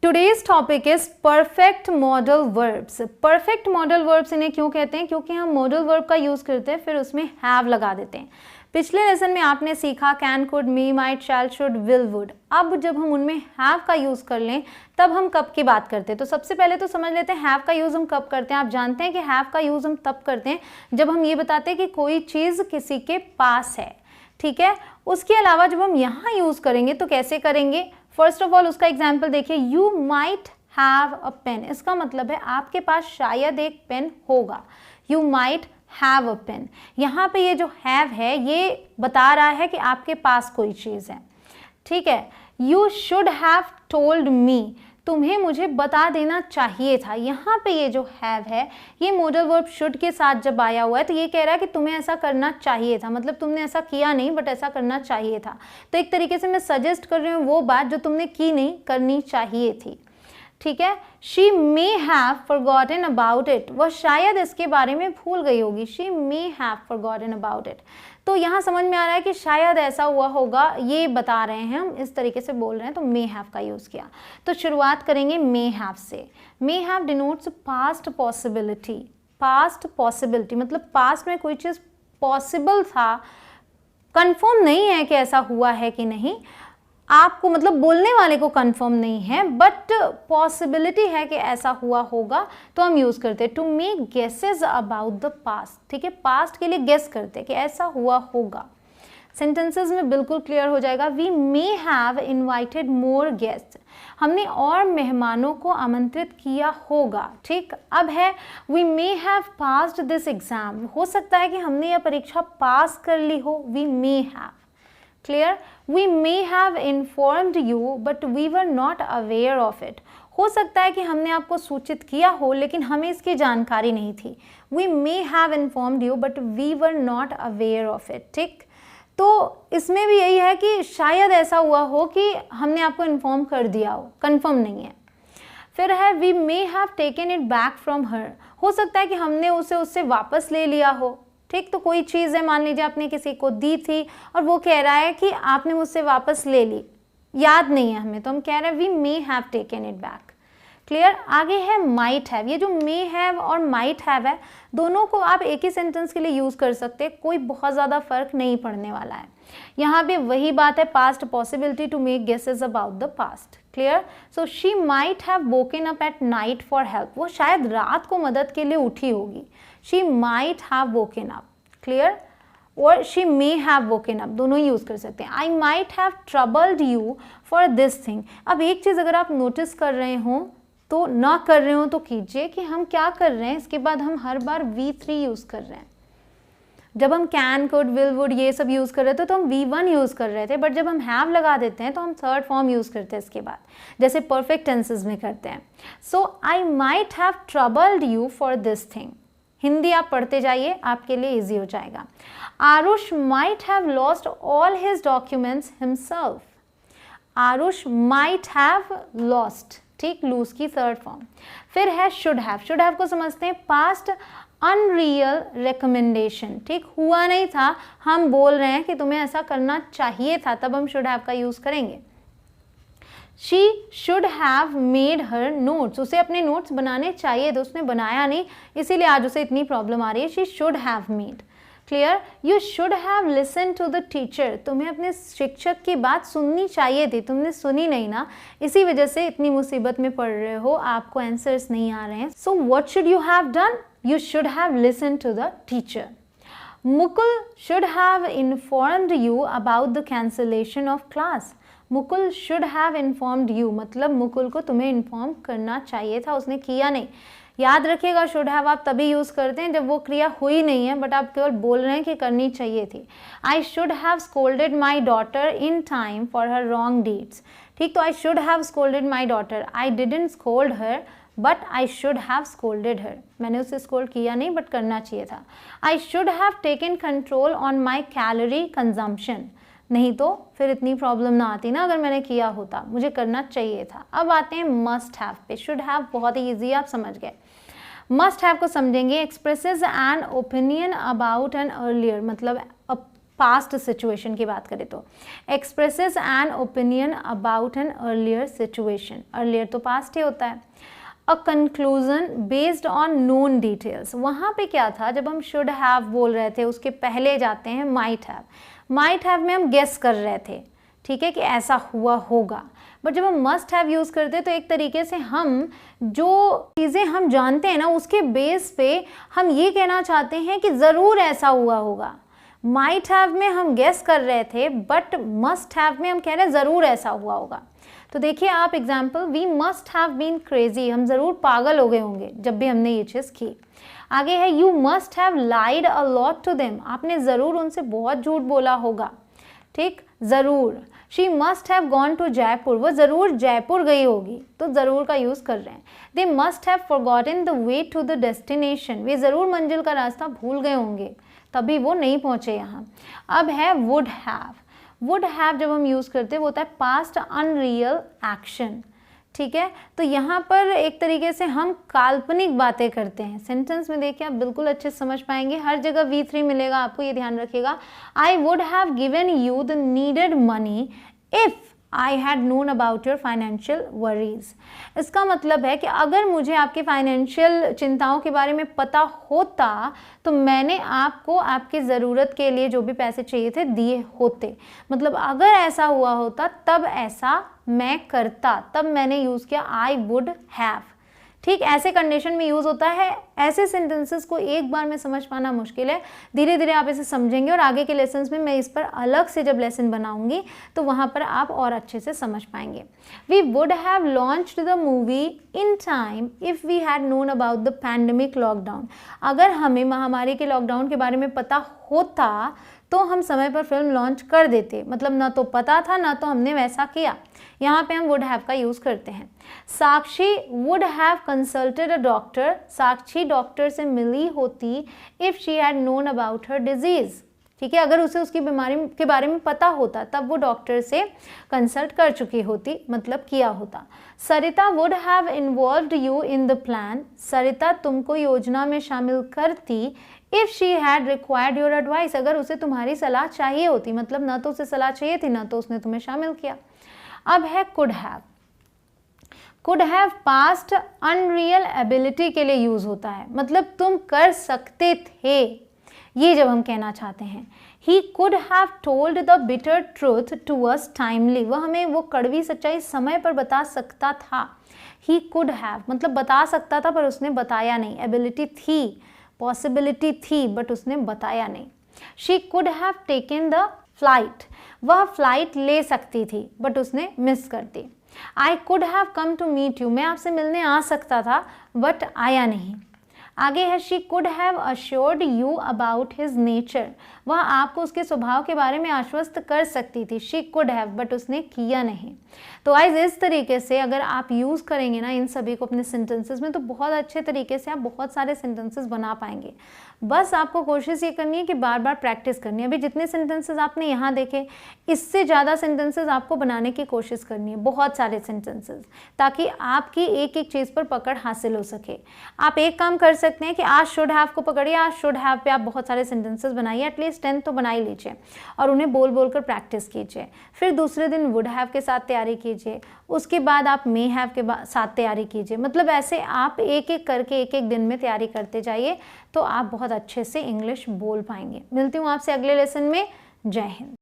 Today's topic is perfect modal verbs. Perfect modal verbs इन्हें क्यों कहते हैं? क्योंकि हम मॉडल वर्ब का यूज करते हैं फिर उसमें हैव लगा देते हैं। पिछले लेसन में आपने सीखा can, could, may, might, shall, should, will, would. अब जब हम उनमें हैव का यूज कर लें तब हम कब की बात करते हैं। तो सबसे पहले तो समझ लेते हैं हैव का यूज हम कब करते हैं। आप जानते हैं कि हैव का यूज हम तब करते हैं जब हम ये बताते हैं कि कोई चीज किसी के पास है, ठीक है। उसके अलावा जब हम यहाँ यूज करेंगे तो कैसे करेंगे? फर्स्ट ऑफ ऑल उसका एग्जाम्पल देखिए, you might have a pen. इसका मतलब है आपके पास शायद एक पेन होगा। You might have a pen. यहाँ पे ये जो हैव है ये बता रहा है कि आपके पास कोई चीज़ है, ठीक है। You should have told me. तुम्हें मुझे बता देना चाहिए था। यहाँ पे ये जो हैव है ये मॉडल वर्ब शुड के साथ जब आया हुआ है तो ये कह रहा है कि तुम्हें ऐसा करना चाहिए था, मतलब तुमने ऐसा किया नहीं बट ऐसा करना चाहिए था। तो एक तरीके से मैं सजेस्ट कर रही हूँ वो बात जो तुमने की नहीं, करनी चाहिए थी, ठीक है। She may have forgotten about it. वह शायद इसके बारे में भूल गई होगी। She may have forgotten about it. तो यहाँ समझ में आ रहा है कि शायद ऐसा हुआ होगा, ये बता रहे हैं हम, इस तरीके से बोल रहे हैं तो मे हैव का यूज़ किया। तो शुरुआत करेंगे मे हैव से। May have denotes past possibility. Past possibility मतलब पास्ट में कोई चीज़ पॉसिबल था, कंफर्म नहीं है कि ऐसा हुआ है कि नहीं, आपको मतलब बोलने वाले को कंफर्म नहीं है बट पॉसिबिलिटी है कि ऐसा हुआ होगा, तो हम यूज़ करते हैं to make guesses about the past, ठीक है। पास्ट के लिए गेस करते हैं कि ऐसा हुआ होगा। सेंटेंसेस में बिल्कुल क्लियर हो जाएगा। We may have invited more guest. हमने और मेहमानों को आमंत्रित किया होगा, ठीक। अब है we may have passed this exam. हो सकता है कि हमने यह परीक्षा पास कर ली हो। We may have, clear. We may have informed you but we were not aware of it. हो सकता है कि हमने आपको सूचित किया हो लेकिन हमें इसकी जानकारी नहीं थी। We may have informed you but we were not aware of it, ठीक। तो इसमें भी यही है कि शायद ऐसा हुआ हो कि हमने आपको इन्फॉर्म कर दिया हो, कंफर्म नहीं है। फिर है we may have taken it back from her. हो सकता है कि हमने उसे उससे वापस ले लिया हो, ठीक। तो कोई चीज़ है, मान लीजिए आपने किसी को दी थी और वो कह रहा है कि आपने मुझसे वापस ले ली, याद नहीं है हमें, तो हम कह रहे हैं we may have taken it back, clear. आगे है माइट हैव। ये जो मे हैव और माइट हैव है दोनों को आप एक ही सेंटेंस के लिए यूज़ कर सकते हैं, कोई बहुत ज़्यादा फर्क नहीं पड़ने वाला है। यहाँ पे वही बात है, past possibility to make guesses about the past, clear. So she might have woken up at night for help. वो शायद रात को मदद के लिए उठी होगी। She might have woken up, clear. और she may have woken up, दोनों ही यूज़ कर सकते हैं। I might have troubled you for this thing. अब एक चीज़ अगर आप नोटिस कर रहे हो तो ना कर रहे हो तो कीजिए कि हम क्या कर रहे हैं, इसके बाद हम हर बार V3 यूज़ कर रहे हैं। जब हम कैन, कुड, विल, वुड ये सब यूज़ कर रहे थे तो हम V1 यूज़ कर रहे थे, बट जब हम हैव लगा देते हैं तो हम थर्ड फॉर्म यूज़ करते हैं इसके बाद, जैसे परफेक्ट टेंसेस में करते हैं। So I might have troubled you for this thing. Hindi आप पढ़ते जाइए, आपके लिए ईजी हो जाएगा। Aarush might have lost all his documents himself. Aarush might have lost, ठीक, लूज की थर्ड फॉर्म। फिर है शुड हैव। शुड हैव को समझते हैं पास्ट अनरियल रिकमेंडेशन, ठीक। हुआ नहीं था, हम बोल रहे हैं कि तुम्हें ऐसा करना चाहिए था, तब हम शुड हैव का यूज करेंगे। She should have made her notes. उसे अपने नोट्स बनाने चाहिए थे, उसने बनाया नहीं, इसीलिए आज उसे इतनी प्रॉब्लम आ रही है। She should have made, clear. You should have listen to the teacher. तुम्हें अपने शिक्षक की बात सुननी चाहिए थी, तुमने सुनी नहीं ना, इसी वजह से इतनी मुसीबत में पड़ रहे हो, आपको आंसर्स नहीं आ रहे हैं। So what should you have done? You should have listen to the teacher. Mukul should have informed you about the cancellation of class. Mukul should have informed you मतलब मुकुल को तुम्हें इन्फॉर्म करना चाहिए था, उसने किया नहीं। याद रखिएगा शुड हैव आप तभी यूज़ करते हैं जब वो क्रिया हुई नहीं है बट आप केवल बोल रहे हैं कि करनी चाहिए थी। I should have scolded my daughter in time for her wrong deeds, ठीक। तो I should have scolded my daughter, I didn't scold her but I should have scolded her. मैंने उसे स्कोल्ड किया नहीं बट करना चाहिए था। I should have taken control on my calorie consumption. नहीं तो फिर इतनी प्रॉब्लम ना आती ना, अगर मैंने किया होता, मुझे करना चाहिए था। अब आते हैं मस्ट हैव पे। शुड हैव बहुत ही ईजी, आप समझ गए। मस्ट हैव को समझेंगे, expresses an opinion about an earlier, मतलब पास्ट सिचुएशन की बात करें तो expresses an opinion about an earlier situation, earlier तो पास्ट ही होता है। A conclusion based on known details, वहाँ पे क्या था, जब हम शुड हैव बोल रहे थे उसके पहले जाते हैं माइट हैव, माइट हैव में हम गेस कर रहे थे, ठीक है, कि ऐसा हुआ होगा। बट जब हम मस्ट हैव यूज़ करते हैं तो एक तरीके से हम जो चीज़ें हम जानते हैं ना उसके बेस पे हम ये कहना चाहते हैं कि ज़रूर ऐसा हुआ होगा। माइट हैव में हम गेस कर रहे थे, बट मस्ट हैव में हम कह रहे हैं ज़रूर ऐसा हुआ होगा। तो देखिए आप example, we must have been crazy, हम ज़रूर पागल हो गए होंगे जब भी हमने ये चीज़ की। आगे है you must have lied a lot to them, आपने ज़रूर उनसे बहुत झूठ बोला होगा, ठीक, ज़रूर। She must have gone to Jaipur, वो ज़रूर जयपुर गई होगी, तो ज़रूर का यूज़ कर रहे हैं। They must have forgotten the way to the destination, वे ज़रूर मंजिल का रास्ता भूल गए होंगे तभी वो नहीं पहुँचे यहाँ। अब है वुड हैव, वुड हैव जब हम यूज़ करते हैं वो होता है पास्ट अनरियल एक्शन, ठीक है। तो यहाँ पर एक तरीके से हम काल्पनिक बातें करते हैं। सेंटेंस में देखिए आप बिल्कुल अच्छे से समझ पाएंगे, हर जगह V3 मिलेगा आपको, ये ध्यान रखिएगा। I would have given you the needed money if I had known about your financial worries. इसका मतलब है कि अगर मुझे आपके फाइनेंशियल चिंताओं के बारे में पता होता तो मैंने आपको आपकी ज़रूरत के लिए जो भी पैसे चाहिए थे दिए होते। मतलब अगर ऐसा हुआ होता तब ऐसा मैं करता, तब मैंने यूज़ किया आई वुड हैव, ठीक। ऐसे कंडीशन में यूज़ होता है। ऐसे सेंटेंसेस को एक बार में समझ पाना मुश्किल है, धीरे धीरे आप इसे समझेंगे और आगे के लेसन्स में मैं इस पर अलग से जब लेसन बनाऊंगी तो वहाँ पर आप और अच्छे से समझ पाएंगे। We would have launched the movie in time if we had known about the pandemic lockdown, अगर हमें महामारी के लॉकडाउन के बारे में पता होता तो हम समय पर फिल्म लॉन्च कर देते। मतलब ना तो पता था ना तो हमने वैसा किया, यहाँ पे हम वुड हैव का यूज़ करते हैं। Sakshi would have consulted a doctor, Sakshi doctor से मिली होती if she had known about her disease, ठीक है, अगर उसे उसकी बीमारी के बारे में पता होता तब वो डॉक्टर से कंसल्ट कर चुकी होती, मतलब किया होता। Sarita would have involved you in the plan, Sarita तुमको योजना में शामिल करती if she had required your advice, अगर उसे तुम्हारी सलाह चाहिए होती, मतलब ना तो उसे सलाह चाहिए थी ना तो उसने तुम्हें शामिल किया। अब है could have, could have past unreal ability के लिए यूज़ होता है, मतलब तुम कर सकते थे, ये जब हम कहना चाहते हैं। He could have told the bitter truth to us timely, वह हमें वो कड़वी सच्चाई समय पर बता सकता था। ही कुड हैव मतलब बता सकता था पर उसने बताया नहीं, एबिलिटी थी, पॉसिबिलिटी थी बट उसने बताया नहीं। She could have taken the flight, वह फ्लाइट ले सकती थी बट उसने मिस कर दी। I could have come to meet you, मैं आपसे मिलने आ सकता था बट आया नहीं। आगे है she could have assured you about his nature, वह आपको उसके स्वभाव के बारे में आश्वस्त कर सकती थी। शी कुड हैव बट उसने किया नहीं। तो गाइस इस तरीके से अगर आप यूज़ करेंगे ना इन सभी को अपने सेंटेंसेस में तो बहुत अच्छे तरीके से आप बहुत सारे सेंटेंसेस बना पाएंगे। बस आपको कोशिश ये करनी है कि बार बार प्रैक्टिस करनी है। अभी जितने सेंटेंसेस आपने यहाँ देखे इससे ज़्यादा सेंटेंसेस आपको बनाने की कोशिश करनी है, बहुत सारे सेंटेंसेस, ताकि आपकी एक एक चीज़ पर पकड़ हासिल हो सके। आप एक काम कर सकते हैं कि आज शुड हैव को पकड़िए, आज शुड हैव पे आप बहुत सारे सेंटेंसेस बनाइए, एटलीस्ट 10 तो बना ही लीजिए और उन्हें बोल बोल कर प्रैक्टिस कीजिए। फिर दूसरे दिन वुड हैव के साथ तैयारी कीजिए, उसके बाद आप मे हैव के साथ तैयारी कीजिए। मतलब ऐसे आप एक एक करके एक एक दिन में तैयारी करते जाइए तो आप बहुत अच्छे से इंग्लिश बोल पाएंगे। मिलती हूँ आपसे अगले लेसन में। जय हिंद।